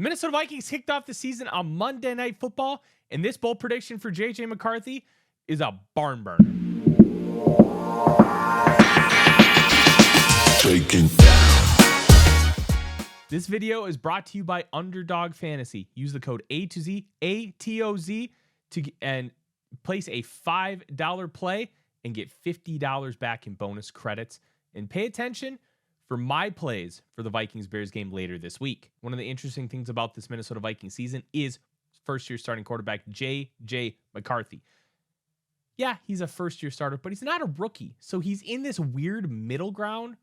The Minnesota Vikings kicked off the season on Monday Night Football, and this bold prediction for J.J. McCarthy is a barn burner. Taking down. This video is brought to you by Underdog Fantasy. Use the code ATOZ, ATOZ, and place a $5 play and get $50 back in bonus credits. And pay attention for my plays for the Vikings-Bears game later this week. One of the interesting things about this Minnesota Vikings season is first-year starting quarterback J.J. McCarthy. Yeah, he's a first-year starter, but he's not a rookie. So he's in this weird middle ground,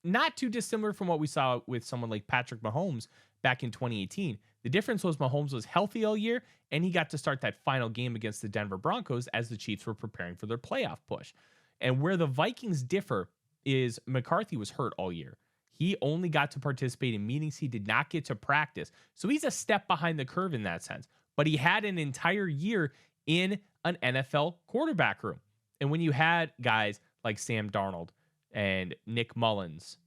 not too dissimilar from what we saw with someone like Patrick Mahomes back in 2018. The difference was Mahomes was healthy all year, and he got to start that final game against the Denver Broncos as the Chiefs were preparing for their playoff push. And where the Vikings differ is McCarthy was hurt all year. He only got to participate in meetings. He did not get to practice. So he's a step behind the curve in that sense. But he had an entire year in an NFL quarterback room. And when you had guys like Sam Darnold and Nick Mullins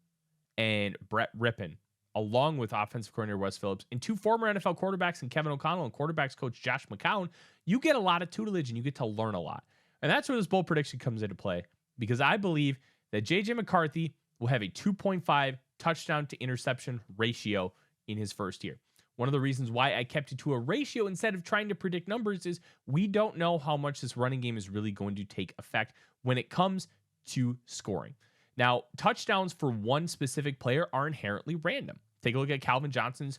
and Brett Rippon, along with offensive coordinator Wes Phillips, and two former NFL quarterbacks and Kevin O'Connell and quarterbacks coach Josh McCown, you get a lot of tutelage and you get to learn a lot. And that's where this bold prediction comes into play, because I believe that J.J. McCarthy will have a 2.5 touchdown to interception ratio in his first year. One of the reasons why I kept it to a ratio instead of trying to predict numbers is we don't know how much this running game is really going to take effect when it comes to scoring. Now, touchdowns for one specific player are inherently random. Take a look at Calvin Johnson's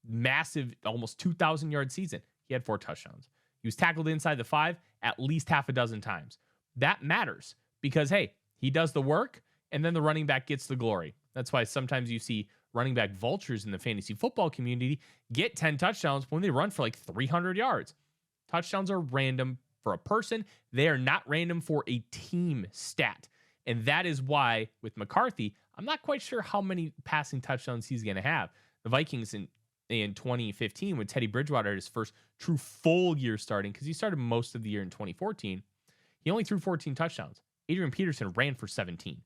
massive, almost 2,000-yard season. He had 4 touchdowns. He was tackled inside the 5 at least half a dozen times. That matters because, hey, he does the work, and then the running back gets the glory. That's why sometimes you see running back vultures in the fantasy football community get 10 touchdowns when they run for like 300 yards. Touchdowns are random for a person. They are not random for a team stat. And that is why with McCarthy, I'm not quite sure how many passing touchdowns he's going to have. The Vikings in 2015, when Teddy Bridgewater had his first true full year starting, because he started most of the year in 2014, he only threw 14 touchdowns. Adrian Peterson ran for 17.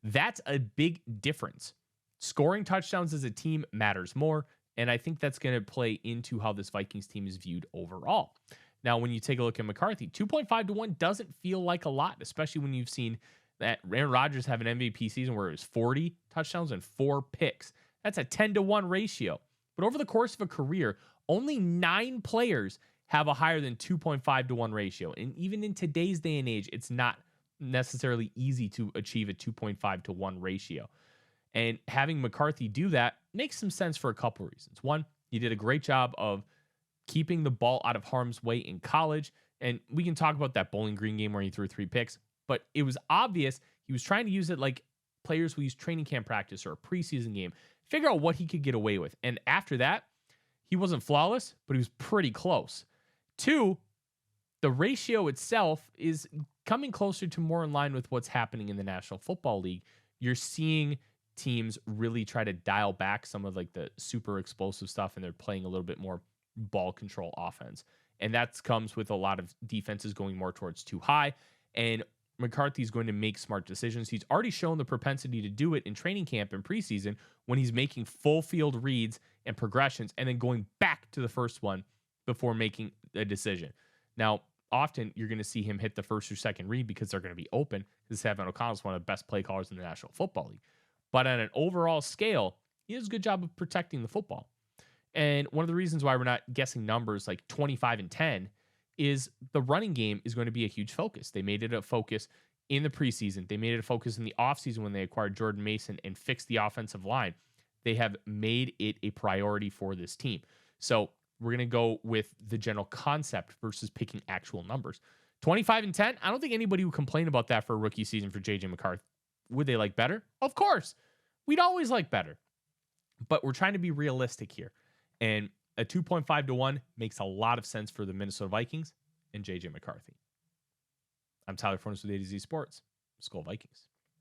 That's a big difference. Scoring touchdowns as a team matters more, and I think that's going to play into how this Vikings team is viewed overall. Now, when you take a look at McCarthy, 2.5 to 1 doesn't feel like a lot, especially when you've seen that Aaron Rodgers have an MVP season where it was 40 touchdowns and 4 picks. That's a 10 to 1 ratio. But over the course of a career, only 9 players have a higher than 2.5 to 1 ratio. And even in today's day and age, it's not necessarily easy to achieve a 2.5 to 1 ratio. And having McCarthy do that makes some sense for a couple of reasons. One, he did a great job of keeping the ball out of harm's way in college. And we can talk about that Bowling Green game where he threw 3 picks. But it was obvious he was trying to use it like players who use training camp practice or a preseason game, figure out what he could get away with. And after that, he wasn't flawless, but he was pretty close. 2, the ratio itself is coming closer to more in line with what's happening in the National Football League. You're seeing teams really try to dial back some of like the super explosive stuff, and they're playing a little bit more ball control offense. And that comes with a lot of defenses going more towards too high. And McCarthy's going to make smart decisions. He's already shown the propensity to do it in training camp and preseason when he's making full field reads and progressions and then going back to the first one before making a decision. Now, often you're going to see him hit the first or second read because they're going to be open, because Kevin O'Connell is one of the best play callers in the National Football League. But on an overall scale, he does a good job of protecting the football. And one of the reasons why we're not guessing numbers like 25 and 10 is the running game is going to be a huge focus. They made it a focus in the preseason. They made it a focus in the offseason when they acquired Jordan Mason and fixed the offensive line. They have made it a priority for this team. So we're going to go with the general concept versus picking actual numbers. 25 and 10, I don't think anybody would complain about that for a rookie season for J.J. McCarthy. Would they like better? Of course. We'd always like better. But we're trying to be realistic here. And a 2.5 to 1 makes a lot of sense for the Minnesota Vikings and J.J. McCarthy. I'm Tyler Forness with ATOZ Sports. Skol Vikings.